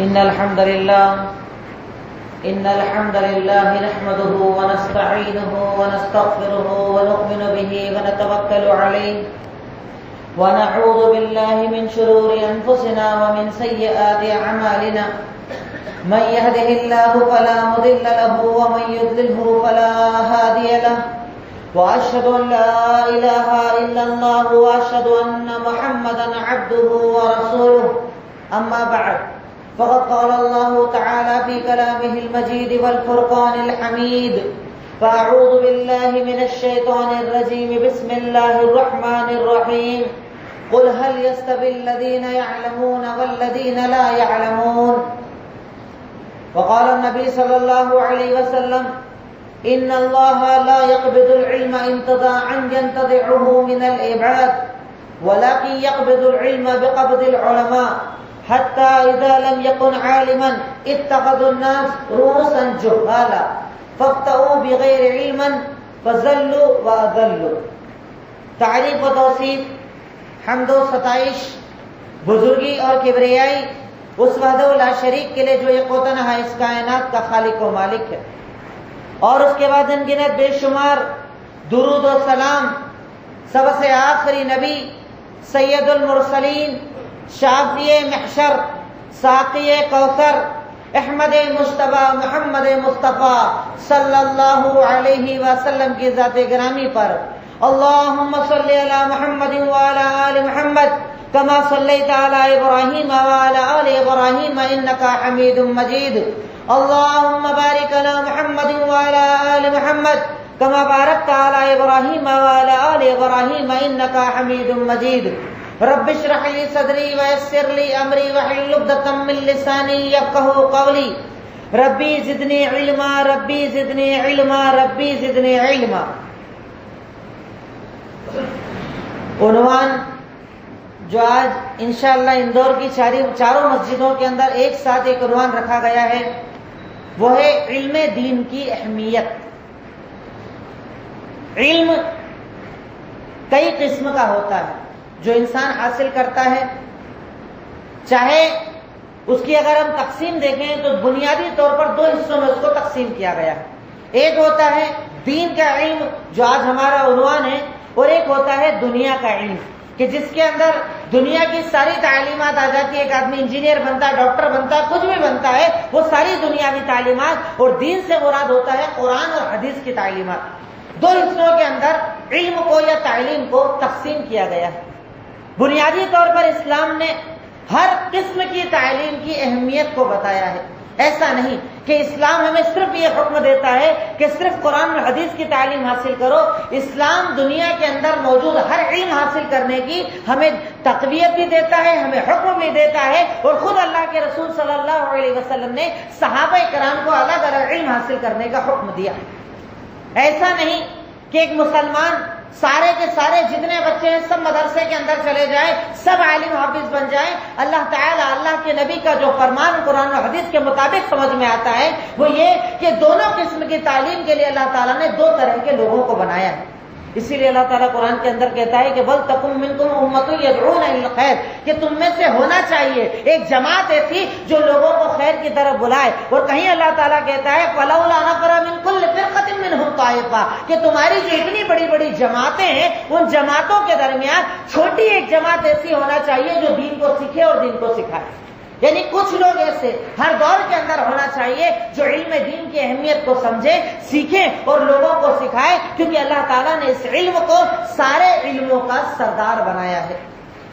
إن الحمد لله نحمده ونستعينه ونستغفره ونؤمن به ونتوكل عليه ونعوذ بالله من شرور أنفسنا ومن سيئات أعمالنا من يهده الله فلا مضل له ومن يضلله فلا هادي له وأشهد أن لا إله إلا الله وأشهد أن محمدا عبده ورسوله أما بعد فقد قال الله تعالى في كلامه المجيد والفرقان الحميد فأعوذ بالله من الشيطان الرجيم بسم الله الرحمن الرحيم قل هل يستوي الذين يعلمون والذين لا يعلمون وقال النبي صلى الله عليه وسلم إن الله لا يقبض العلم انتزاعا ينتزعه من العباد ولكن يقبض العلم بقبض العلماء حتى إذا لم يكن عالما اتخذوا الناس رؤوسا جهالا فافتؤوا بغير علم فضلوا وأضلوا. تعریف و توصیف، حمد و ستائش، بزرگی اور کبریائی اس وحدہ لا شریک کے لیے جو ایک و تنہا اس کائنات کا خالق و مالک ہے، اور اس کے بعد ان گنت بے شمار درود و سلام سب سے آخری نبی سید المرسلین شافی محشر ساقی کوثر احمد مجتبی محمد مصطفیٰ صلی اللہ علیہ وسلم کی ذات گرامی پر اللہم صلی علی محمد وعلی آل محمد کما صلیت علی ابراہیم وعلی آل ابراہیم انکا حمید مجید اللہم بارک علی محمد وعلی آل محمد کما بارکت علی ابراہیم وعلی آل ابراہیم انکا حمید مجید. رب اشرح لي صدري ويسر لي امري واحلل عقدة من لساني يفقهوا قولي ربي زدني علما ربي زدني علما ربی زدنی علما. عنوان جو آج انشاءاللہ اندور کی چاروں مسجدوں کے اندر ایک ساتھ ایک عنوان رکھا گیا ہے، وہ ہے علم دین کی اہمیت. علم کئی قسم کا ہوتا ہے جو انسان حاصل کرتا ہے، چاہے اس کی اگر ہم تقسیم دیکھیں تو بنیادی طور پر دو حصوں میں اس کو تقسیم کیا گیا ہے. ایک ہوتا ہے دین کا علم جو آج ہمارا عنوان ہے، اور ایک ہوتا ہے دنیا کا علم کہ جس کے اندر دنیا کی ساری تعلیمات آ جاتی ہے. ایک آدمی انجینئر بنتا ہے، ڈاکٹر بنتا ہے، کچھ بھی بنتا ہے، وہ ساری دنیاوی تعلیمات، اور دین سے مراد ہوتا ہے قرآن اور حدیث کی تعلیمات. دو حصوں کے اندر علم کو یا تعلیم کو تقسیم کیا گیا ہے. بنیادی طور پر اسلام نے ہر قسم کی تعلیم کی اہمیت کو بتایا ہے. ایسا نہیں کہ اسلام ہمیں صرف یہ حکم دیتا ہے کہ صرف قرآن اور حدیث کی تعلیم حاصل کرو. اسلام دنیا کے اندر موجود ہر علم حاصل کرنے کی ہمیں تقویت بھی دیتا ہے، ہمیں حکم بھی دیتا ہے، اور خود اللہ کے رسول صلی اللہ علیہ وسلم نے صحابہ کرام کو الگ الگ علم حاصل کرنے کا حکم دیا. ایسا نہیں کہ ایک مسلمان سارے کے سارے جتنے بچے ہیں سب مدرسے کے اندر چلے جائیں، سب عالم حافظ بن جائیں. اللہ تعالیٰ اللہ کے نبی کا جو فرمان قرآن و حدیث کے مطابق سمجھ میں آتا ہے وہ یہ کہ دونوں قسم کی تعلیم کے لیے اللہ تعالیٰ نے دو طرح کے لوگوں کو بنایا ہے. اسی لیے اللہ تعالیٰ قرآن کے اندر کہتا ہے کہ وَلْتَكُن مِّنكُمْ أُمَّةٌ يَدْعُونَ إِلَى الْخَيْرِ کہ تم میں سے ہونا چاہیے ایک جماعت ایسی جو لوگوں کو خیر کی طرف بلائے. اور کہیں اللہ تعالیٰ کہتا ہے فَلَوْلَا نَفَرَ مِن كُلِّ فِرْقَةٍ مِّنْهُمْ طَائِفَةٌ کہ تمہاری جو اتنی بڑی بڑی جماعتیں ہیں ان جماعتوں کے درمیان چھوٹی ایک جماعت ایسی ہونا چاہیے جو دین کو سیکھے اور دین کو سکھائے. یعنی کچھ لوگ ایسے ہر دور کے اندر ہونا چاہیے جو علم دین کی اہمیت کو سمجھے، سیکھیں اور لوگوں کو سکھائے، کیونکہ اللہ تعالیٰ نے اس علم کو سارے علموں کا سردار بنایا ہے.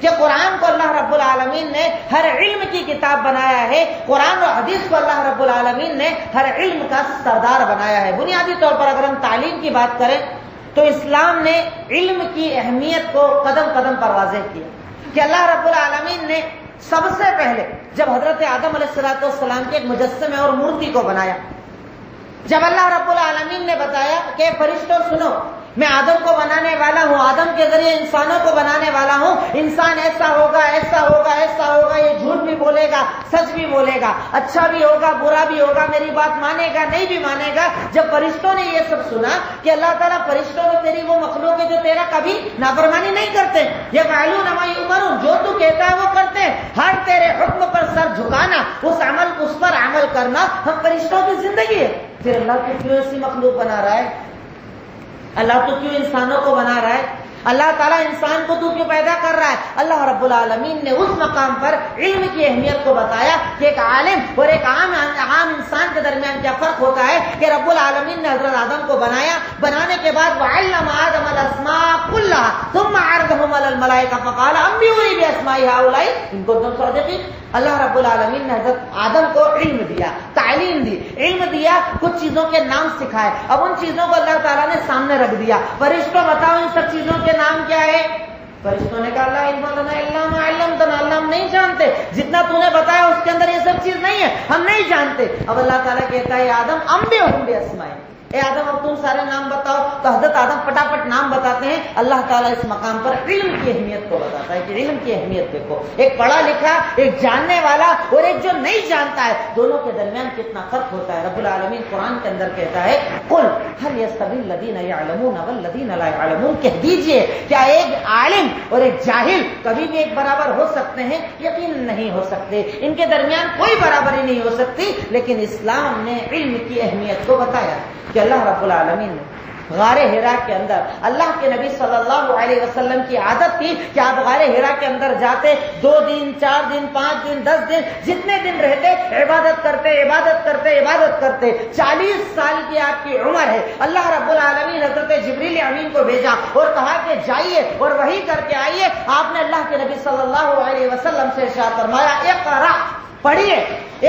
کہ قرآن کو اللہ رب العالمین نے ہر علم کی کتاب بنایا ہے، قرآن و حدیث کو اللہ رب العالمین نے ہر علم کا سردار بنایا ہے. بنیادی طور پر اگر ہم تعلیم کی بات کریں تو اسلام نے علم کی اہمیت کو قدم قدم پر واضح کیا کہ اللہ رب العالمین نے سب سے پہلے جب حضرت آدم علیہ السلام کے ایک مجسمے اور مورتی کو بنایا، جب اللہ رب العالمین نے بتایا کہ فرشتوں سنو، میں آدم کو بنانے والا ہوں، آدم کے ذریعے انسانوں کو بنانے والا ہوں، انسان ایسا ہوگا ایسا ہوگا ایسا ہوگا، یہ جھوٹ بھی بولے گا سچ بھی بولے گا، اچھا بھی ہوگا برا بھی ہوگا، میری بات مانے گا نہیں بھی مانے گا. جب فرشتوں نے یہ سب سنا کہ اللہ تعالیٰ فرشتوں کو تیری وہ مخلوق ہے جو تیرا کبھی نافرمانی نہیں کرتے، یہ فعلون ما یؤمرون، جو تو کہتا ہے وہ کرتے ہیں، ہر تیرے حکم پر سر جھکانا، اس عمل کرنا ہم فرشتوں کی زندگی ہے. پھر اللہ تو کیوں ایسی مخلوق بنا رہا ہے؟ اللہ تو کیوں انسانوں کو بنا رہا ہے؟ اللہ تعالیٰ انسان کو تو کیوں پیدا کر رہا ہے؟ اللہ رب العالمین نے اس مقام پر علم کی اہمیت کو بتایا کہ ایک عالم اور ایک عام انسان کے درمیان کیا فرق ہوتا ہے کہ رب العالمین نے حضرت آدم کو بنایا، بنانے کے بعد وعلم آدم الاسماء کلھا ثم عرضهم على الملائکہ فقال انبئونی باسماء ہؤلاء ان کنتم صادقین. اللہ رب العالمین نے حضرت آدم کو علم دیا، تعلیم دی، علم دیا، کچھ چیزوں کے نام سکھائے. اب ان چیزوں کو اللہ تعالیٰ نے سامنے رکھ دیا. فرشتوں بتاؤ ان سب چیزوں کے نام کیا ہے؟ فرشتوں نے کہا لا علم لنا الا ما علمتنا، اللہ ہم نہیں جانتے، جتنا تو نے بتایا اس کے اندر یہ سب چیز نہیں ہے، ہم نہیں جانتے. اب اللہ تعالیٰ کہتا ہے آدم انبئہم باسمائہم، اے آدم اب تم سارے نام بتاؤ. تو حضرت آدم پٹاپٹ نام بتاتے ہیں. اللہ تعالیٰ اس مقام پر علم کی اہمیت کو بتاتا ہے کہ علم کی اہمیت دیکھو، ایک پڑھا لکھا، ایک جاننے والا اور ایک جو نہیں جانتا ہے، دونوں کے درمیان کتنا فرق ہوتا ہے. رب العالمین قرآن کے اندر کہتا ہے قل هل يستوي الذين يعلمون والذين لا يعلمون، کہہ دیجئے کیا ایک عالم اور ایک جاہل کبھی بھی ایک برابر ہو سکتے ہیں؟ یقین نہیں ہو سکتے، ان کے درمیان کوئی برابری نہیں ہو سکتی. لیکن اسلام نے علم کی اہمیت کو بتایا کہ اللہ رب العالمین نے غار حرا کے اندر، اللہ کے نبی صلی اللہ علیہ وسلم کی عادت تھی کہ آپ غار حرا کے اندر جاتے، 2 دن 4 دن 5 دن 10 دن جتنے دن رہتے عبادت کرتے عبادت کرتے عبادت کرتے. 40 سال کی آپ کی عمر ہے. اللہ رب العالمین حضرت جبریل امین کو بھیجا اور کہا کہ جائیے اور وحی کر کے آئیے. آپ نے اللہ کے نبی صلی اللہ علیہ وسلم سے ارشاد فرمایا اقرا، پڑھیے،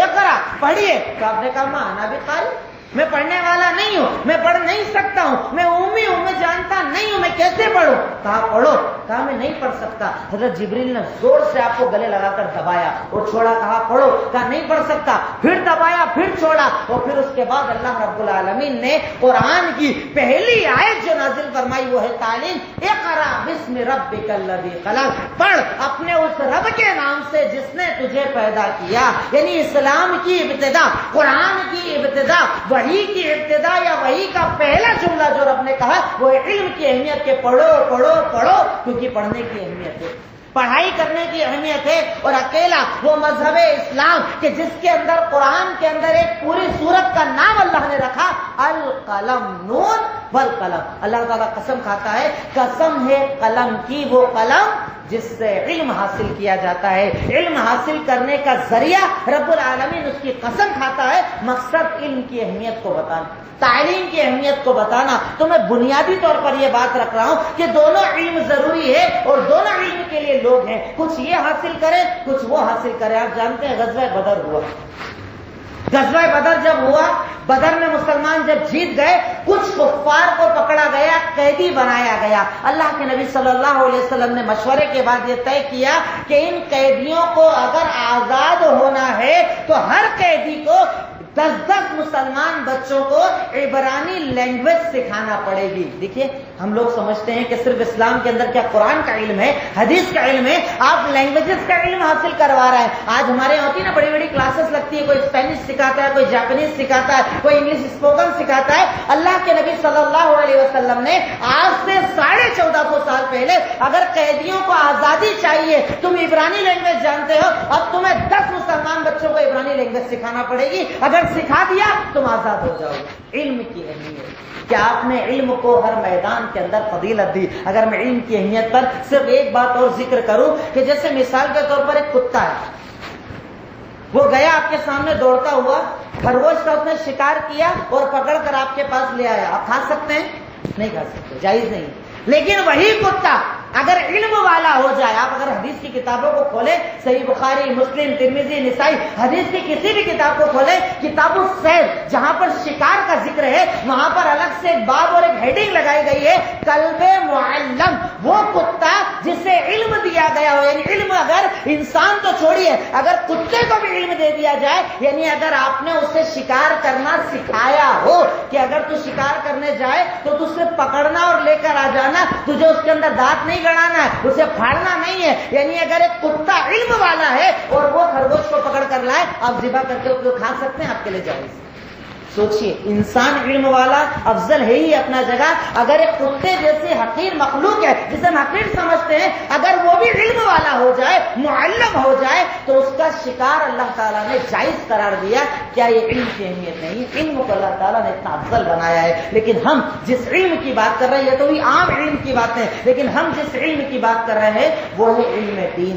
اقرا پڑھیے. تو آپ نے کہا ماں انا بقاری، میں پڑھنے والا نہیں ہوں، میں پڑھ نہیں سکتا ہوں، میں امی ہوں، میں جانتا نہیں ہوں، میں کیسے پڑھوں؟ کہا پڑھو. کہا میں نہیں پڑھ سکتا. حضرت جبریل نے زور سے آپ کو گلے لگا کر دبایا اور چھوڑا. کہا پڑھو. کہا نہیں پڑھ سکتا. پھر دبایا، پھر چھوڑا. اور پھر اس کے بعد اللہ رب العالمین نے قرآن کی پہلی آیت جو نازل فرمائی وہ ہے تعلیم. اقرا بسم ربک الذی خلق، پڑھ اپنے اس رب کے نام سے جس نے تجھے پیدا کیا. یعنی اسلام کی ابتدا، قرآن کی ابتدا، وحی کی ابتدا یا وحی کا پہلا جملہ جو رب نے کہا وہ علم کی اہمیت کے پڑھو پڑھو پڑھو، کیونکہ پڑھنے کی اہمیت ہے، پڑھائی کرنے کی اہمیت ہے. اور اکیلا وہ مذہب اسلام کہ جس کے اندر قرآن کے اندر ایک پوری سورت کا نام اللہ نے رکھا القلم، نون والقلم. اللہ تعالیٰ قسم کھاتا ہے، قسم ہے قلم کی، وہ قلم جس سے علم حاصل کیا جاتا ہے. علم حاصل کرنے کا ذریعہ رب العالمین اس کی قسم کھاتا ہے. مقصد علم کی اہمیت کو بتانا، تعلیم کی اہمیت کو بتانا. تو میں بنیادی طور پر یہ بات رکھ رہا ہوں کہ دونوں علم ضروری ہے اور دونوں علم کے لیے لوگ ہیں. کچھ یہ حاصل کریں، کچھ وہ حاصل کریں. آپ جانتے ہیں غزوہ بدر ہوا، غزوہ بدر جب ہوا، بدر میں مسلمان جب جیت گئے، کچھ کفار کو پکڑا گیا، قیدی بنایا گیا. اللہ کے نبی صلی اللہ علیہ وسلم نے مشورے کے بعد یہ طے کیا کہ ان قیدیوں کو اگر آزاد ہونا ہے تو ہر قیدی کو 10 مسلمان بچوں کو عبرانی لینگویج سکھانا پڑے گی. دیکھیے ہم لوگ سمجھتے ہیں کہ صرف اسلام کے اندر کیا قرآن کا علم ہے، حدیث کا علم ہے، آپ لینگویجز کا علم حاصل کروا رہے ہیں. آج ہمارے یہاں ہوتی ہے نا بڑی بڑی کلاسز لگتی ہے، کوئی اسپینش سکھاتا ہے، کوئی جاپانیز سکھاتا ہے، کوئی انگلش اسپوکن سکھاتا ہے. اللہ کے نبی صلی اللہ علیہ وسلم نے آج سے 1450 سال پہلے اگر قیدیوں کو آزادی چاہیے، تم عبرانی لینگویج جانتے ہو، اب تمہیں 10 مسلمان بچوں کو عبرانی لینگویج سکھانا پڑے گی. اگر سکھا دیا تم آزاد ہو جاؤ. علم کی اہمیت کہ آپ نے علم کو ہر میدان کے اندر فضیلت دی. اگر میں علم کی اہمیت پر صرف ایک بات اور ذکر کروں کہ جیسے مثال کے طور پر ایک کتا ہے، وہ گیا آپ کے سامنے دوڑتا ہوا، خرگوش کا اس نے شکار کیا اور پکڑ کر آپ کے پاس لے آیا. آپ کھا سکتے ہیں؟ نہیں کھا سکتے، جائز نہیں. لیکن وہی کتا اگر علم والا ہو جائے، آپ اگر حدیث کی کتابوں کو کھولیں، صحیح بخاری، مسلم، ترمذی، نسائی، حدیث کی کسی بھی کتاب کو کھولیں، کتاب الصید جہاں پر شکار کا ذکر ہے وہاں پر الگ سے ایک باب اور ایک ہیڈنگ لگائی گئی ہے کلب معلم، وہ کتا جسے علم دیا گیا ہو. یعنی علم اگر انسان تو چھوڑیے، اگر کتے کو بھی علم دے دیا جائے، یعنی اگر آپ نے اسے شکار کرنا سکھایا ہو کہ اگر تو شکار کرنے جائے تو تجھے پکڑنا اور لے کر آ جانا، تجھے اس کے اندر دانت نہیں گڑانا ہے، اسے پھاڑنا نہیں ہے. یعنی اگر ایک کتا علم والا ہے اور وہ خرگوش کو پکڑ کر لائے، آپ ذبح کر کے اس کو کھا سکتے ہیں، آپ کے لیے جائز. سوچئے انسان علم والا افضل ہے ہی اپنا جگہ، اگر ایک کتے جیسے حقیر مخلوق ہے جسے ہم حقیر سمجھتے ہیں، اگر وہ بھی علم والا ہو جائے، معلم ہو جائے، تو اس کا شکار اللہ تعالیٰ نے جائز قرار دیا۔ کیا یہ علم کی اہمیت نہیں؟ علم کو اللہ تعالیٰ نے اتنا افضل بنایا ہے، لیکن ہم جس علم کی بات کر رہے ہیں، یہ تو بھی عام علم کی بات ہے، لیکن ہم جس علم کی بات کر رہے ہیں وہ ہے علم دین،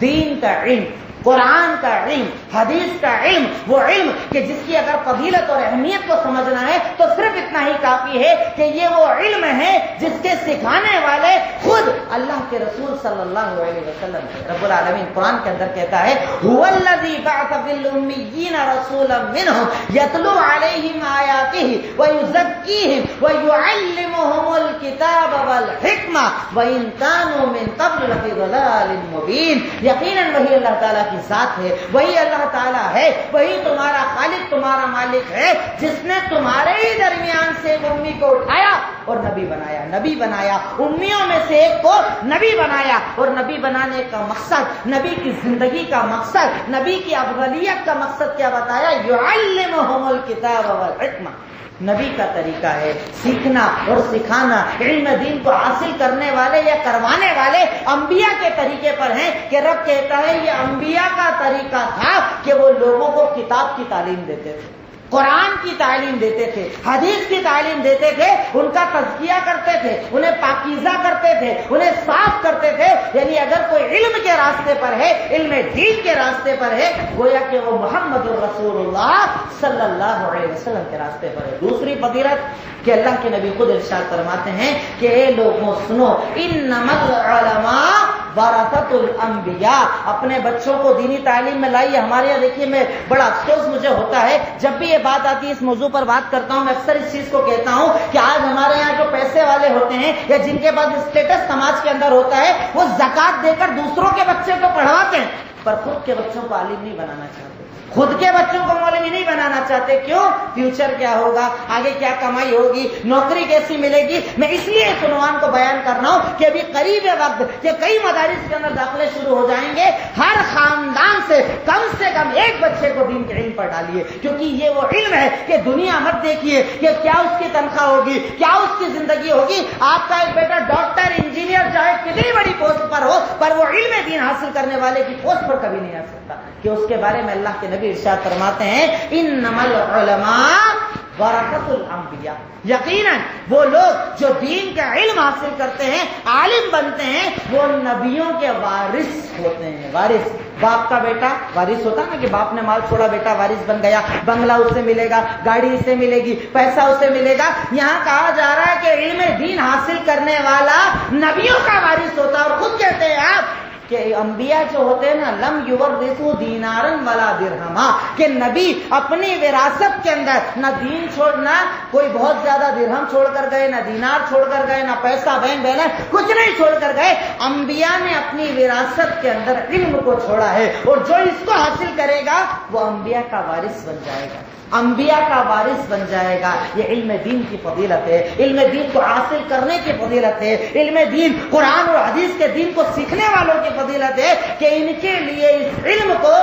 دین کا علم، قرآن کا علم، حدیث کا علم، وہ علم کہ جس کی اگر فضیلت اور اہمیت کو سمجھنا ہے تو صرف اتنا ہی کافی ہے کہ یہ وہ علم ہے جس کے سکھانے والے خود اللہ کے رسول صلی اللہ علیہ وسلم ہے۔ رب العالمین قرآن کے اندر کہتا ہے هو الذی بعث فی الامیین رسولا منہم یتلو علیہم آیاتہ ویزکیہم ویعلمہم الکتاب والحکمہ وإن کانوا من قبل لفی ضلال مبین۔ یقیناً وہی اللہ تعالیٰ کی ذات ہے، وہی اللہ تعالیٰ ہے، وہی تمہارا خالق، تمہارا مالک ہے، جس نے تمہارے ہی درمیان سے ایک امی کو اٹھایا اور نبی بنایا، نبی بنایا، امیوں میں سے ایک کو نبی بنایا، اور نبی بنانے کا مقصد، نبی کی زندگی کا مقصد، نبی کی افضلیت کا مقصد کیا بتایا؟ یعلمہم الکتاب والحکمہ۔ نبی کا طریقہ ہے سیکھنا اور سکھانا، علم دین کو حاصل کرنے والے یا کروانے والے انبیاء کے طریقے پر ہیں کہ رب کہتا ہے یہ انبیاء کا طریقہ تھا کہ وہ لوگوں کو کتاب کی تعلیم دیتے تھے، قرآن کی تعلیم دیتے تھے، حدیث کی تعلیم دیتے تھے، ان کا تزکیہ کرتے تھے، انہیں پاکیزہ کرتے تھے، انہیں صاف کرتے تھے۔ یعنی اگر کوئی علم کے راستے پر ہے، علم دین کے راستے پر ہے، گویا کہ وہ محمد رسول اللہ صلی اللہ علیہ وسلم کے راستے پر ہے۔ دوسری فضیلت کہ اللہ کے نبی خود ارشاد فرماتے ہیں کہ اے لوگوں سنو، انما العلماء ورثۃ الانبیاء، اپنے بچوں کو دینی تعلیم میں لائیے۔ ہمارے یہاں دیکھیے، میں بڑا افسوس مجھے ہوتا ہے جب بھی یہ بات آتی ہے، اس موضوع پر بات کرتا ہوں، میں اکثر اس چیز کو کہتا ہوں کہ آج ہمارے یہاں جو پیسے والے ہوتے ہیں یا جن کے پاس اسٹیٹس سماج کے اندر ہوتا ہے، وہ زکات دے کر دوسروں کے بچے کو پڑھواتے ہیں، پر خود کے بچوں کو عالم نہیں بنانا چاہتے، خود کے بچوں کو مولوی نہیں بنانا چاہتے۔ کیوں؟ فیوچر کیا ہوگا، آگے کیا کمائی ہوگی، نوکری کیسی ملے گی۔ میں اس لیے اس عنوان کو بیان کر رہا ہوں کہ ابھی قریب وقت کہ کئی مدارس کے اندر داخلے شروع ہو جائیں گے، ہر خاندان سے کم ایک بچے کو دین کے علم پر ڈالیے، کیونکہ یہ وہ علم ہے کہ دنیا مت دیکھیے کہ کیا اس کی تنخواہ ہوگی، کیا اس کی زندگی ہوگی۔ آپ کا ایک بیٹا ڈاکٹر، انجینئر، چاہے کتنی بڑی پوسٹ پر ہو، پر وہ علم دین حاصل کرنے والے کی پوسٹ پر کبھی نہیں آ سکتا، کہ اس کے بارے میں اللہ کے نبی ارشاد فرماتے ہیں انما العلماء ورثۃ الانبیاء، یقیناً وہ لوگ جو دین کا علم حاصل کرتے ہیں، عالم بنتے ہیں، وہ نبیوں کے وارث ہوتے ہیں۔ وارث، باپ کا بیٹا وارث ہوتا نا، کہ باپ نے مال چھوڑا، بیٹا وارث بن گیا، بنگلہ اس سے ملے گا، گاڑی اسے ملے گی، پیسہ اسے ملے گا۔ یہاں کہا جا رہا ہے کہ علم دین حاصل کرنے والا نبیوں کا وارث ہوتا ہے، اور خود کہتے ہیں آپ کہ انبیاء جو ہوتے ہیں نا، لم یورثوا دینارا ولا درہما، کہ نبی اپنی وراثت کے اندر نہ دین چھوڑنا، کوئی بہت زیادہ درہم چھوڑ کر گئے، نہ دینار چھوڑ کر گئے، نہ پیسہ بہن بہن کچھ نہیں چھوڑ کر گئے۔ انبیاء نے اپنی وراثت کے اندر علم کو چھوڑا ہے، اور جو اس کو حاصل کرے گا وہ انبیاء کا وارث بن جائے گا، انبیاء کا وارث بن جائے گا۔ یہ علم دین کی فضیلت ہے، علم دین کو حاصل کرنے کی فضیلت ہے، علم دین، قرآن اور حدیث کے دین کو سیکھنے والوں کی فضیلت ہے کہ ان کے لیے اس علم کو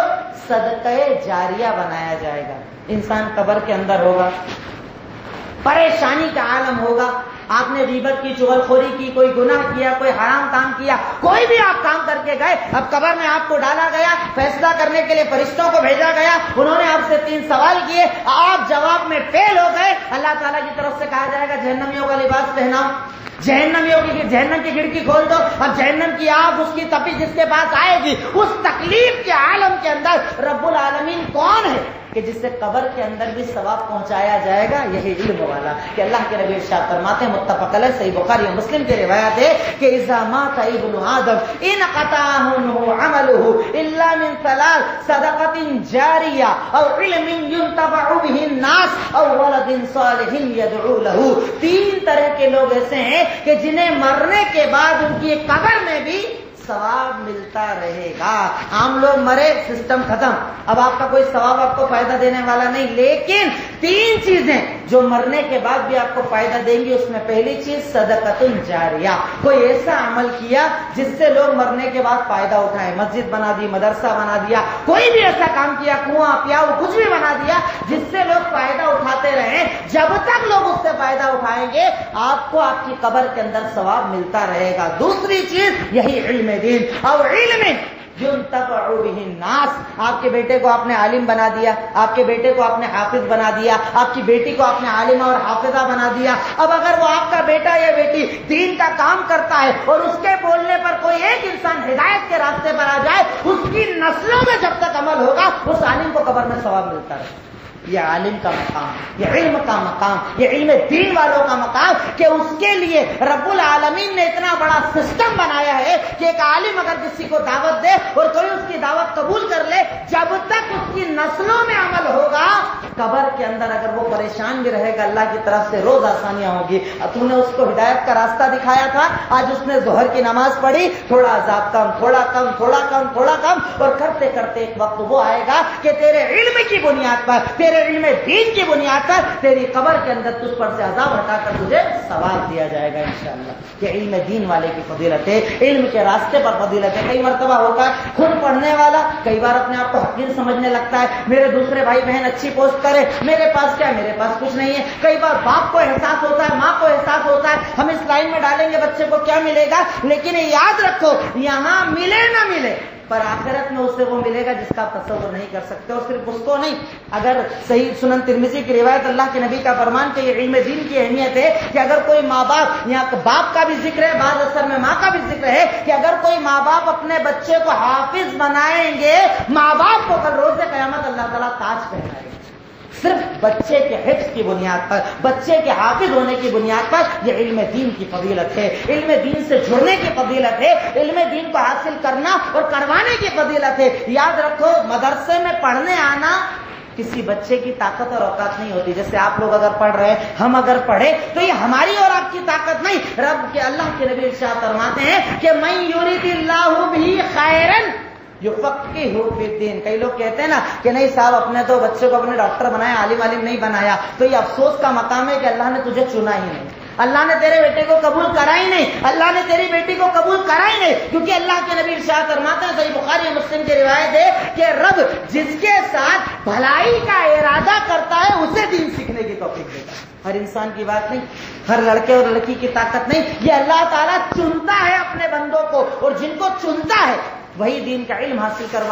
صدقہ جاریہ بنایا جائے گا۔ انسان قبر کے اندر ہوگا، پریشانی کا عالم ہوگا، آپ نے غیبت کی، چغلخوری کی، کوئی گناہ کیا، کوئی حرام کام کیا، کوئی بھی آپ کام کر کے گئے، اب قبر میں آپ کو ڈالا گیا، فیصلہ کرنے کے لیے فرشتوں کو بھیجا گیا، انہوں نے آپ سے 3 سوال کیے، آپ جواب میں فیل ہو گئے، اللہ تعالیٰ کی طرف سے کہا جائے گا جہنمیوں کا لباس پہناؤ، جہنمیوں کی جہنم کی کھڑکی کھول دو، اب جہنم کی آگ، اس کی تپی جس کے پاس آئے گی، اس تکلیف کے عالم کے اندر رب العالمین کون ہے کہ جس سے قبر کے اندر بھی ثواب پہنچایا جائے گا؟ یہی علم والا، کہ اللہ کے نبی ارشاد فرماتے ہیں، متفق علیہ، صحیح بخاری اور مسلم کی روایت ہے کہ اذا مات ابن آدم انقطع عنہ عمله الا من 3 صدقۃ جاریہ او علم ينتفع به الناس او ولد صالح يدعو له۔ 3 طرح کے لوگ ایسے ہیں کہ جنہیں مرنے کے بعد ان کی قبر میں بھی ثواب ملتا رہے گا۔ عام لوگ مرے، سسٹم ختم، اب آپ کا کوئی ثواب آپ کو فائدہ دینے والا نہیں، لیکن 3 چیزیں جو مرنے کے بعد بھی آپ کو فائدہ دیں گی، اس میں پہلی چیز صدقۃ جاریہ، کوئی ایسا عمل کیا جس سے لوگ مرنے کے بعد فائدہ اٹھائے، مسجد بنا دی، مدرسہ بنا دیا، کوئی بھی ایسا کام کیا، کنواں، پیاؤ، کچھ بھی بنا دیا جس سے لوگ فائدہ اٹھائے۔ ہیں، جب تک لوگ اس سے فائدہ اٹھائیں گے آپ کو آپ کی قبر کے اندر ثواب ملتا رہے گا۔ دوسری چیز یہی علم دین اور علم ينتفع به الناس۔ آپ کے بیٹے کو آپ نے عالم بنا دیا، آپ کے بیٹے کو آپ نے حافظ بنا دیا، آپ کی بیٹی کو آپ نے عالمہ اور حافظہ بنا دیا۔ اب اگر وہ آپ کا بیٹا یا بیٹی دین کا کام کرتا ہے اور اس کے بولنے پر کوئی ایک انسان ہدایت کے راستے پر آ جائے، اس کی نسلوں میں جب تک عمل ہوگا اس عالم کو قبر میں ثواب ملتا رہے۔ یہ عالم کا مقام، یہ علم کا مقام، یہ علم دین والوں کا مقام کہ اس کے لیے رب العالمین نے اتنا بڑا سسٹم بنایا ہے کہ ایک عالم اگر کسی کو دعوت دے اور کوئی اس کی دعوت قبول کر لے، جب تک اس کی نسلوں میں عمل ہوگا قبر کے اندر اگر وہ پریشان بھی رہے گا اللہ کی طرف سے روز آسانیاں ہوگی۔ تو نے اس کو ہدایت کا راستہ دکھایا تھا، آج اس نے ظہر کی نماز پڑھی، تھوڑا عذاب کم، تھوڑا کم، تھوڑا کم، تھوڑا کم، اور کرتے کرتے ایک وقت وہ آئے گا کہ تیرے علم کی بنیاد پر، تیرے علم دین کی بنیاد پر تیری قبر کے اندر تجھ پر سے عذاب ہٹا کر تجھے ثواب دیا جائے گا انشاءاللہ۔ یہ علم دین والے کی فضیلت ہے، علم کے راستے پر فضیلت ہے۔ کئی مرتبہ ہوتا ہے خود پڑھنے والا کئی بار اپنے آپ کو حقیر سمجھنے لگتا ہے، میرے دوسرے بھائی بہن اچھی پوسٹ کرے، میرے پاس کیا، میرے پاس کچھ نہیں ہے۔ کئی بار باپ کو احساس ہوتا ہے، ماں کو احساس ہوتا ہے ہم اس لائن میں ڈالیں گے بچے کو کیا ملے گا، لیکن یاد رکھو یہاں ملے نہ ملے پر آخرت میں اسے وہ ملے گا جس کا آپ تصور نہیں کر سکتے۔ اور صرف اس کو نہیں، اگر صحیح سنن ترمذی کی روایت اللہ کے نبی کا فرمان کہ یہ علم دین کی اہمیت ہے کہ اگر کوئی ماں باپ، یہاں باپ کا بھی ذکر ہے، بعض اثر میں ماں کا بھی ذکر ہے کہ اگر کوئی ماں باپ اپنے بچے کو حافظ بنائیں گے، ماں باپ کو کل روز قیامت اللہ تعالیٰ تاج پہنائے گا، صرف بچے کے حفظ کی بنیاد پر، بچے کے حافظ ہونے کی بنیاد پر۔ یہ علم دین کی فضیلت ہے، علم دین سے جڑنے کی فضیلت ہے، علم دین کو حاصل کرنا اور کروانے کی فضیلت ہے۔ یاد رکھو مدرسے میں پڑھنے آنا کسی بچے کی طاقت اور اوقات نہیں ہوتی۔ جیسے آپ لوگ اگر پڑھ رہے ہیں، ہم اگر پڑھے تو یہ ہماری اور آپ کی طاقت نہیں، رب کے اللہ کے نبی ارشاد فرماتے ہیں کہ من یرید اللہ بہ خیرا یفقہہ فی الدین۔ کئی لوگ کہتے ہیں نا کہ نہیں صاحب اپنے تو بچے کو اپنے ڈاکٹر بنایا، عالم نہیں بنایا، تو یہ افسوس کا مقام ہے کہ اللہ نے تجھے چنا ہی نہیں، اللہ نے تیرے بیٹے کو قبول کرا ہی نہیں، اللہ نے تیری بیٹی کو قبول کرا ہی نہیں، کیونکہ اللہ کے نبی ارشاد فرماتے ہیں، صحیح بخاری اور مسلم کی روایت ہے کہ رب جس کے ساتھ بھلائی کا ارادہ کرتا ہے اسے دین سیکھنے کی توفیق دیتا ہے۔ ہر انسان کی بات نہیں، ہر لڑکے اور لڑکی کی طاقت نہیں، یہ اللہ تعالیٰ چنتا ہے اپنے بندوں کو، اور جن کو چنتا ہے وہی دین کا علم حاصل کر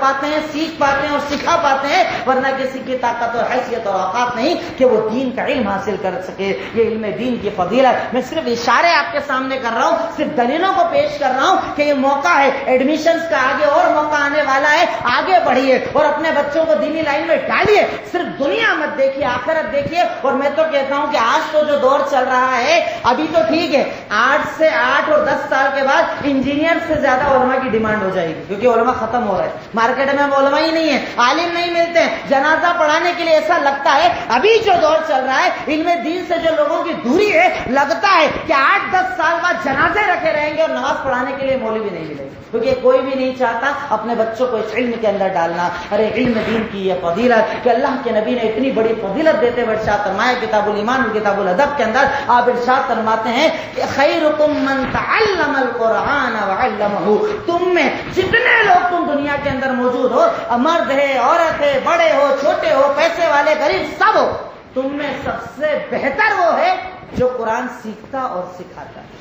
پاتے ہیں، سیکھ پاتے ہیں اور سکھا پاتے ہیں، ورنہ کسی کی طاقت اور حیثیت اور اوقات نہیں کہ وہ دین کا علم حاصل کر سکے۔ یہ علم دین کی فضیلت میں صرف اشارے آپ کے سامنے کر رہا ہوں، صرف دلیلوں کو پیش کر رہا ہوں کہ یہ موقع ہے، ایڈمیشنز کا آگے اور موقع آنے والا ہے، آگے بڑھیے اور اپنے بچوں کو دینی لائن میں ڈالیے۔ صرف دنیا مت دیکھیے، آخرت دیکھیے۔ اور میں تو کہتا ہوں کہ آج تو جو دور چل رہا ہے ابھی تو ٹھیک ہے، 8 اور 10 سال کے بعد انجینئر سے زیادہ علماء کی ڈیمانڈ ہو جائے گی، کیونکہ علماء ختم ہو رہے ہیں، مارکیٹ میں علماء ہی نہیں ہے، عالم نہیں ملتے ہیں، جنازہ پڑھانے کے لیے ایسا لگتا ہے ابھی جو دور چل رہا ہے علم دین سے جو لوگوں کی دوری ہے، لگتا ہے کہ 8-10 سال بعد جنازے رکھے رہیں گے اور نماز پڑھانے کے لیے مولوی نہیں ملے گی، کیونکہ کوئی بھی نہیں چاہتا اپنے بچوں کو اس علم کے اندر ڈالنا۔ ارے علم دین کی یہ فضیلت کہ اللہ کے نبی نے اتنی بڑی فضیلت دیتے ہوئے ارشاد فرمایا کتاب الایمان اور کتاب الادب کے اندر، آپ ارشاد فرماتے ہیں کہ خیرکم من تعلم القرآن وعلمہ، تم میں جتنے لوگ تم دنیا کے اندر موجود ہو، مرد ہے، عورت ہے، بڑے ہو، چھوٹے ہو، پیسے والے، غریب، سب ہو، تم میں سب سے بہتر وہ ہے جو قرآن سیکھتا اور سکھاتا ہے۔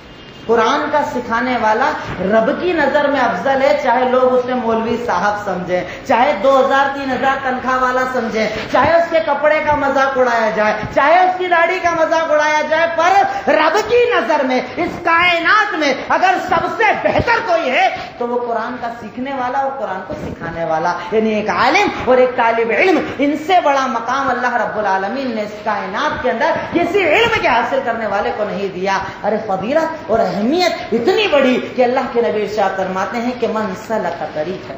قرآن کا سکھانے والا رب کی نظر میں افضل ہے، چاہے لوگ اسے مولوی صاحب سمجھیں، چاہے 2000-3000 تنخواہ والا سمجھیں، چاہے اس کے کپڑے کا مذاق اڑایا جائے، چاہے اس کی داڑھی کا مذاق اڑایا جائے، پر رب کی نظر میں اس کائنات میں اگر سب سے بہتر کوئی ہے تو وہ قرآن کا سیکھنے والا اور قرآن کو سکھانے والا، یعنی ایک عالم اور ایک طالب علم۔ ان سے بڑا مقام اللہ رب العالمین نے اس کائنات کے اندر کسی علم کے حاصل کرنے والے کو نہیں دیا۔ ارے فضیلت اور اہمیت اتنی بڑی کہ اللہ کے نبی ارشاد فرماتے ہیں کہ من سلک طریقا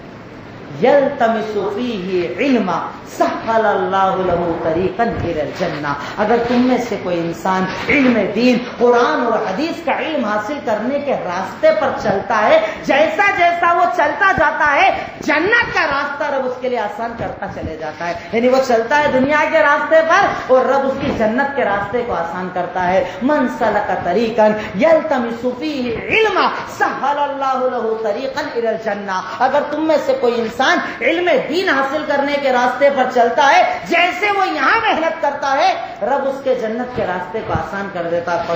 یلتمس فیہ علما سہل اللہ لہ طریقا الی الجنہ، اگر تم میں سے کوئی انسان علم دین، قرآن اور حدیث کا علم حاصل کرنے کے راستے پر چلتا ہے، جیسا جیسا وہ چلتا جاتا ہے جنت کا راستہ رب اس کے لیے آسان کرتا چلے جاتا ہے، یعنی وہ چلتا ہے دنیا کے راستے پر اور رب اس کی جنت کے راستے کو آسان کرتا ہے۔ من سلک طریقا یلتمس فیہ علما سہل اللہ لہ طریقا الی الجنہ، اگر تم میں سے کوئی انسان انسان علم دین حاصل کرنے کے راستے پر چلتا ہے، جیسے وہ یہاں محنت کرتا ہے رب اس کے جنت کے راستے کو آسان کر دیتا ہے۔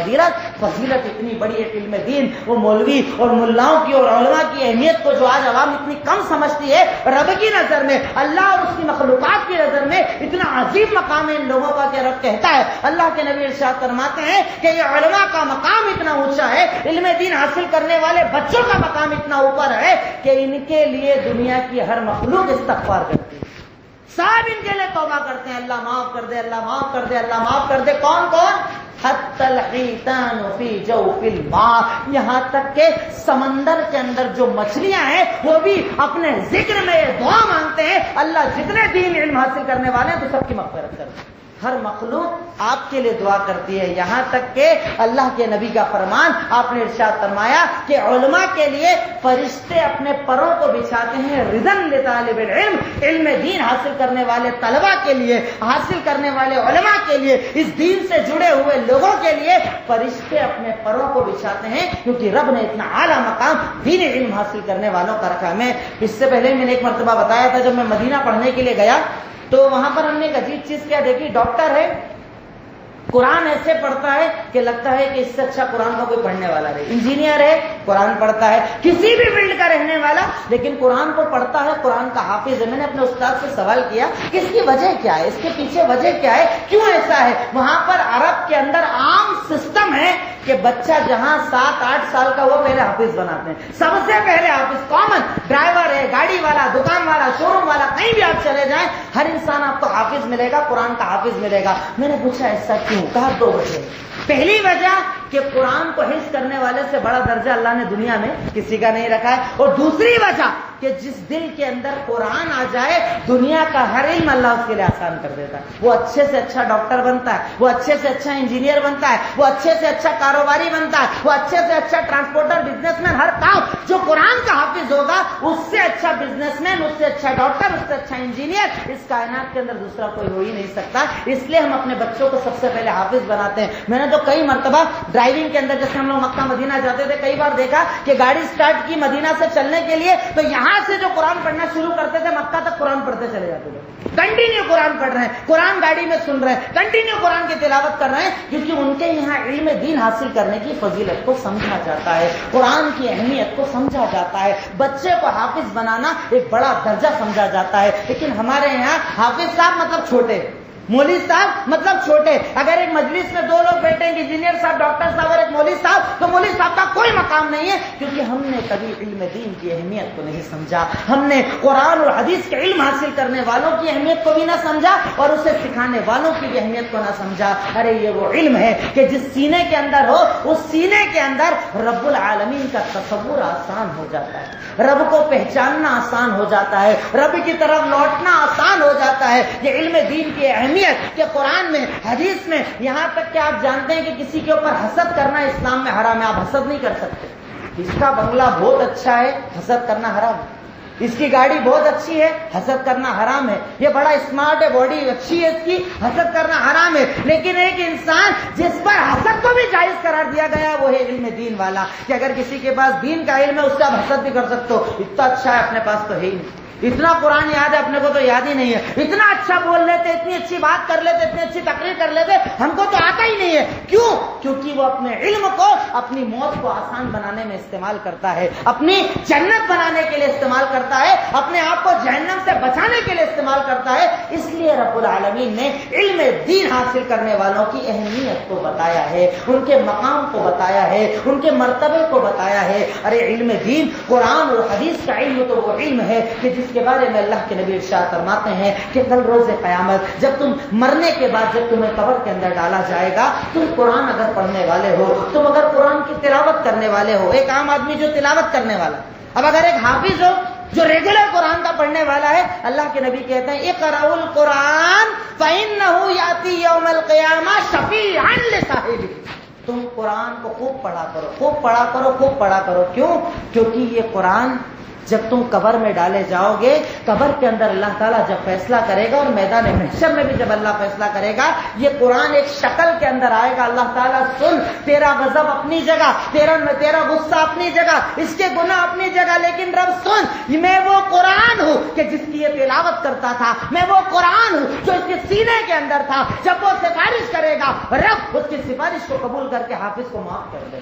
فضیلت اتنی بڑی ہے علم دین، وہ مولوی اور ملاؤں کی اور علماء کی اہمیت کو جو آج عوام اتنی کم سمجھتی ہے، رب کی نظر میں، اللہ اور اس کی مخلوقات کی نظر میں اتنا عظیم مقام ہے ان لوگوں کا کہ رب کہتا ہے، اللہ کے نبی ارشاد فرماتے ہیں کہ یہ علماء کا مقام اتنا اونچا ہے، علم دین حاصل کرنے والے بچوں کا مقام اتنا اوپر ہے کہ ان کے لیے دنیا کی ہر مخلوق استغفار کرتی ہے، سب ان کے لیے توبہ کرتے ہیں، اللہ معاف کر دے، اللہ معاف کر دے، اللہ معاف کر دے۔ کون کون؟ حتی الحیتان فی جوف الماء، یہاں تک کہ سمندر کے اندر جو مچھلیاں ہیں وہ بھی اپنے ذکر میں دعا مانگتے ہیں، اللہ جتنے دین علم حاصل کرنے والے ہیں تو سب کی مغفرت کر دے۔ ہر مخلوق آپ کے لیے دعا کرتی ہے، یہاں تک کہ اللہ کے نبی کا فرمان آپ نے ارشاد فرمایا کہ علماء کے لیے فرشتے اپنے پروں کو بچھاتے ہیں، رضن لطالب العلم، علم دین حاصل کرنے والے طلباء کے لیے، حاصل کرنے والے علماء کے لیے، اس دین سے جڑے ہوئے لوگوں کے لیے فرشتے اپنے پروں کو بچھاتے ہیں، کیونکہ رب نے اتنا اعلیٰ مقام دین علم حاصل کرنے والوں کا رکھا۔ میں اس سے پہلے میں نے ایک مرتبہ بتایا تھا، جب میں مدینہ پڑھنے کے لیے گیا تو وہاں پر ہم نے ایک عجیب چیز کیا دیکھی، ڈاکٹر ہے، قرآن ایسے پڑھتا ہے کہ لگتا ہے کہ اس سے اچھا قرآن کا کوئی پڑھنے والا رہے، انجینئر ہے قرآن پڑھتا ہے، کسی بھی فیلڈ کا رہنے والا لیکن قرآن کو پڑھتا ہے، قرآن کا حافظ ہے۔ میں نے اپنے استاد سے سوال کیا کہ اس کی وجہ کیا ہے، اس کے پیچھے وجہ کیا ہے، کیوں ایسا ہے؟ وہاں پر عرب کے اندر عام سسٹم ہے کہ بچہ جہاں 7-8 سال کا وہ پہلے حافظ بناتے ہیں، سب سے پہلے حافظ، کامن ڈرائیور ہے، گاڑی والا، دکان والا، شو روم والا، کہیں بھی آپ چلے جائیں ہر انسان آپ کو حافظ ملے گا، قرآن کا حافظ ملے گا۔ میں نے پوچھا ایسا کیوں؟ کہا 2 وجہ۔ پہلی وجہ کہ قرآن کو حفظ کرنے والے سے بڑا درجہ اللہ نے دنیا میں کسی کا نہیں رکھا ہے، اور دوسری وجہ کہ جس دل کے اندر قرآن آ جائے دنیا کا ہر علم اللہ اس کے لیے آسان کر دیتا ہے، وہ اچھے سے اچھا ڈاکٹر بنتا ہے، وہ اچھے سے اچھا انجینئر بنتا ہے، وہ اچھے سے اچھا کاروباری بنتا ہے، وہ اچھے سے اچھا ٹرانسپورٹر، بزنس مین، ہر کام جو قرآن کا حافظ ہوگا اس سے اچھا بزنس مین، اس سے اچھا ڈاکٹر، اس سے اچھا انجینئر اس کائنات کے اندر دوسرا کوئی ہو ہی نہیں سکتا۔ اس لیے ہم اپنے بچوں کو سب سے پہلے حافظ بناتے ہیں۔ میں نے تو کئی مرتبہ ڈرائیونگ کے اندر جیسے ہم لوگ مکہ مدینہ جاتے تھے، کئی بار دیکھا کہ گاڑی سٹارٹ کی مدینہ سے چلنے کے لیے تو یہاں سے جو قرآن پڑھنا شروع کرتے تھے مکہ تک قرآن پڑھتے چلے جاتے تھے، کنٹینیو قرآن پڑھ رہے ہیں، قرآن گاڑی میں سن رہے ہیں، کنٹینیو قرآن کی تلاوت کر رہے ہیں، کیونکہ ان کے یہاں علم دین حاصل کرنے کی فضیلت کو سمجھا جاتا ہے، قرآن کی اہمیت کو سمجھا جاتا ہے، بچے کو حافظ بنانا ایک بڑا درجہ سمجھا جاتا ہے۔ لیکن ہمارے یہاں حافظ صاحب مطلب چھوٹے، مولوی صاحب مطلب چھوٹے۔ اگر ایک مجلس میں 2 لوگ بیٹھے ہیں، انجینئر صاحب، ڈاکٹر صاحب اور ایک مولوی صاحب، تو مولوی صاحب کا کوئی مقام نہیں ہے، کیونکہ ہم نے کبھی علم دین کی اہمیت کو نہیں سمجھا، ہم نے قرآن اور حدیث کے علم حاصل کرنے والوں کی اہمیت کو بھی نہ سمجھا اور اسے سکھانے والوں کی بھی اہمیت کو نہ سمجھا۔ ارے یہ وہ علم ہے کہ جس سینے کے اندر ہو اس سینے کے اندر رب العالمین کا تصور آسان ہو جاتا ہے، رب کو پہچاننا آسان ہو جاتا ہے، رب کی طرف لوٹنا آسان ہو جاتا ہے۔ یہ علم دین کی اہمیت کہ قرآن میں، حدیث میں، یہاں تک کہ آپ جانتے ہیں کہ کسی کے اوپر حسد کرنا اسلام میں حرام ہے، آپ حسد نہیں کر سکتے۔ اس کا بنگلہ بہت اچھا ہے، حسد کرنا حرام ہے، اس کی گاڑی بہت اچھی ہے، حسد کرنا حرام ہے، یہ بڑا اسمارٹ ہے، باڈی اچھی ہے اس کی، حسد کرنا حرام ہے۔ لیکن ایک انسان جس پر حسد کو بھی جائز قرار دیا گیا وہ ہے علم دین والا، کہ اگر کسی کے پاس دین کا علم ہے اس سے آپ حسد بھی کر سکتے ہو، اتنا اچھا ہے، اپنے پاس تو ہے ہی نہیں، اتنا قرآن یاد ہے اپنے کو تو یاد ہی نہیں ہے، اتنا اچھا بول لیتے، اتنی اچھی بات کر لیتے، اتنی اچھی تقریر کر لیتے، ہم کو تو آتا ہی نہیں ہے۔ کیوں؟ کیونکہ وہ اپنے علم کو اپنی موت کو آسان بنانے میں استعمال کرتا ہے، اپنی جنت بنانے کے لیے استعمال کرتا ہے، اپنے آپ کو جہنم سے بچانے کے لیے استعمال کرتا ہے۔ اس لیے رب العالمین نے علم دین حاصل کرنے والوں کی اہمیت کو بتایا ہے، ان کے مقام کو بتایا ہے، ان کے مرتبے کو بتایا ہے۔ ارے علم دین، قرآن اور حدیث کا علم تو وہ علم ہے کہ جس کے بارے میں اللہ کے نبی ارشاد فرماتے ہیں کہ کل روز قیامت جب تم مرنے کے بعد جب تمہیں قبر کے اندر ڈالا جائے گا، تم قرآن اگر پڑھنے والے ہو، تم اگر قرآن کی تلاوت کرنے والے ہو، ایک عام آدمی جو تلاوت کرنے والا، اب اگر ایک حافظ ہو جو ریگولر قرآن کا پڑھنے والا ہے، اللہ کے نبی کہتے ہیں اقرأوا القرآن فإنه يأتي يوم القيامة شفيعا لصاحبه۔ تم قرآن کو خوب پڑھا کرو، خوب پڑھا کرو، خوب پڑھا کرو۔ کیوں؟ کیونکہ یہ قرآن جب تم قبر میں ڈالے جاؤ گے، قبر کے اندر اللہ تعالیٰ جب فیصلہ کرے گا، اور میدان محشر میں بھی جب اللہ فیصلہ کرے گا، یہ قرآن ایک شکل کے اندر آئے گا. اللہ تعالیٰ سن، تیرا غضب اپنی جگہ، تیرا غصہ اپنی جگہ، اس کے گناہ اپنی جگہ، لیکن رب سن، میں وہ قرآن ہوں کہ جس کی یہ تلاوت کرتا تھا، میں وہ قرآن ہوں جو اس کے سینے کے اندر تھا. جب وہ سفارش کرے گا، رب اس کی سفارش کو قبول کر کے حافظ کو معاف کر دے.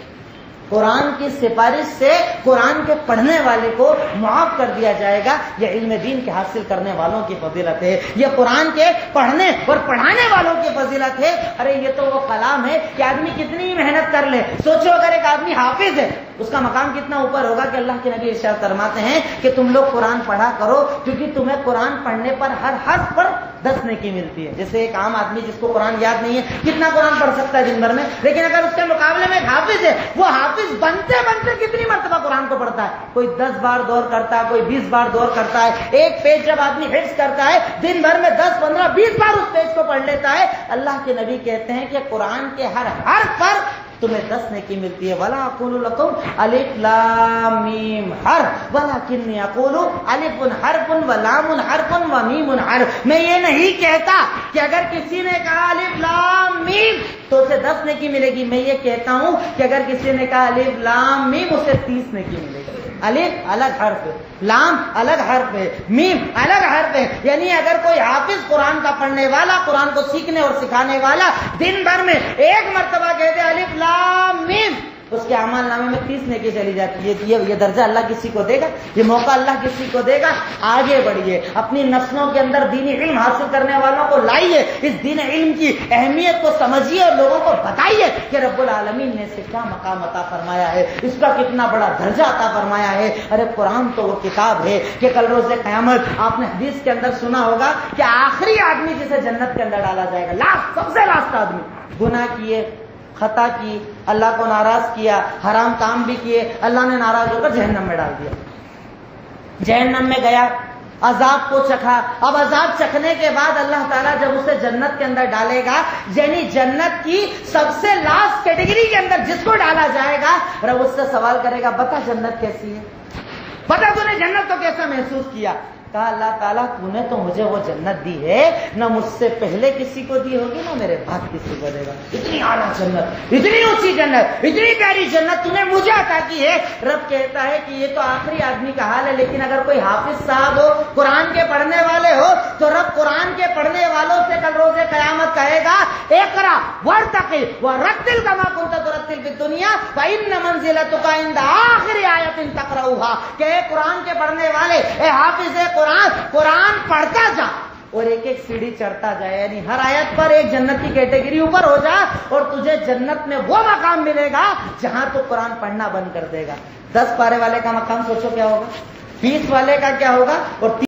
قرآن کی سفارش سے قرآن کے پڑھنے والے کو معاف کر دیا جائے گا. یہ علم دین کے حاصل کرنے والوں کی فضیلت ہے، یہ قرآن کے پڑھنے اور پڑھانے والوں کی فضیلت ہے. ارے یہ تو وہ کلام ہے کہ آدمی کتنی محنت کر لے. سوچو اگر ایک آدمی حافظ ہے، اس کا مقام کتنا اوپر ہوگا کہ اللہ کے نبی ارشاد فرماتے ہیں کہ تم لوگ قرآن پڑھا کرو، کیونکہ تمہیں قرآن پڑھنے پر ہر حرف پر 10 نیکی ملتی ہے. جیسے ایک عام آدمی جس کو قرآن یاد نہیں ہے، کتنا قرآن پڑھ سکتا ہے دن بھر میں، لیکن اگر اس کے مقابلے میں ایک حافظ ہے، وہ حافظ بنتے کتنی مرتبہ قرآن کو پڑھتا ہے. کوئی 10 بار دور کرتا ہے، کوئی 20 بار دور کرتا ہے. ایک پیج جب آدمی حفظ کرتا ہے، دن بھر میں 10 15 20 بار اس پیج کو پڑھ لیتا ہے. اللہ کے نبی کہتے ہیں کہ قرآن کے ہر حرف پر تمہیں 10 نیکی ملتی ہے. وَلَا أَقُولُ لَكُمْ أَلِف لام میم حرف وَلَكِنِّي أَقُولُ أَلِفٌ حَرْفٌ وَلَامٌ حَرْفٌ وَمِیمٌ حَرْف. میں یہ نہیں کہتا کہ اگر کسی نے کہا الف لام میم تو اسے 10 نیکی ملے گی. میں یہ کہتا ہوں کہ اگر کسی نے کہا الف لام میم اسے 30 نیکی ملے گی. الف الگ حرف ہے، لام الگ حرف ہے، میم الگ حرف ہے. یعنی اگر کوئی حافظ قرآن کا پڑھنے والا، قرآن کو سیکھنے اور سکھانے والا دن بھر میں ایک مرتبہ کہتے الف لام میم، اس کے اعمال نامے میں 30 نیکی چلی جاتی ہے. یہ درجہ اللہ کسی کو دے گا، یہ موقع اللہ کسی کو دے گا. آگے بڑھیے، اپنی نسلوں کے اندر دینی علم حاصل کرنے والوں کو لائیے، اس دین علم کی اہمیت کو سمجھیے اور لوگوں کو بتائیے کہ رب العالمین نے اسے کیا مقام عطا فرمایا ہے، اس کا کتنا بڑا درجہ عطا فرمایا ہے. ارے قرآن تو وہ کتاب ہے کہ کل روز قیامت آپ نے حدیث کے اندر سنا ہوگا کہ آخری آدمی جسے جنت کے اندر ڈالا جائے گا، لاسٹ، سب سے لاسٹ آدمی، گناہ کیے، خطا کی، اللہ کو ناراض کیا، حرام کام بھی کیے، اللہ نے ناراض ہو کر جہنم میں ڈال دیا. جہنم میں گیا، عذاب کو چکھا. اب عذاب چکھنے کے بعد اللہ تعالیٰ جب اسے جنت کے اندر ڈالے گا، یعنی جنت کی سب سے لاسٹ کیٹیگری کے اندر جس کو ڈالا جائے گا، رب اس سے سوال کرے گا بتا جنت کیسی ہے، بتا تو نے جنت کو کیسا محسوس کیا. کہا اللہ تعالیٰ تو نے تو مجھے وہ جنت دی ہے، نہ مجھ سے پہلے کسی کو دی ہوگی نہ میرے بعد کسی کو دے گا. اتنی اعلیٰ جنت، اتنی اونچی جنت، اتنی پیاری جنت تو نے مجھے عطا کی ہے. رب کہتا ہے کہ یہ تو آخری آدمی کا حال ہے، لیکن اگر کوئی حافظ صاحب ہو، قرآن کے پڑھنے والے ہو، تو رب قرآن کے پڑھنے والوں سے کل روز قیامت کہے گا اقرا وارتقی ورتل کما کنت ترتل فی الدنیا فإن منزلتک عند آخر آیۃ تقرؤها، کہ اے قرآن کے پڑھنے والے، اے حافظ قرآن پڑھتا جا اور ایک ایک سیڑھی چڑھتا جائے. یعنی ہر آیت پر ایک جنت کی کیٹیگری اوپر ہو جا اور تجھے جنت میں وہ مقام ملے گا جہاں تو قرآن پڑھنا بند کر دے گا. 10 پارے والے کا مقام سوچو کیا ہوگا، 20 والے کا کیا ہوگا، اور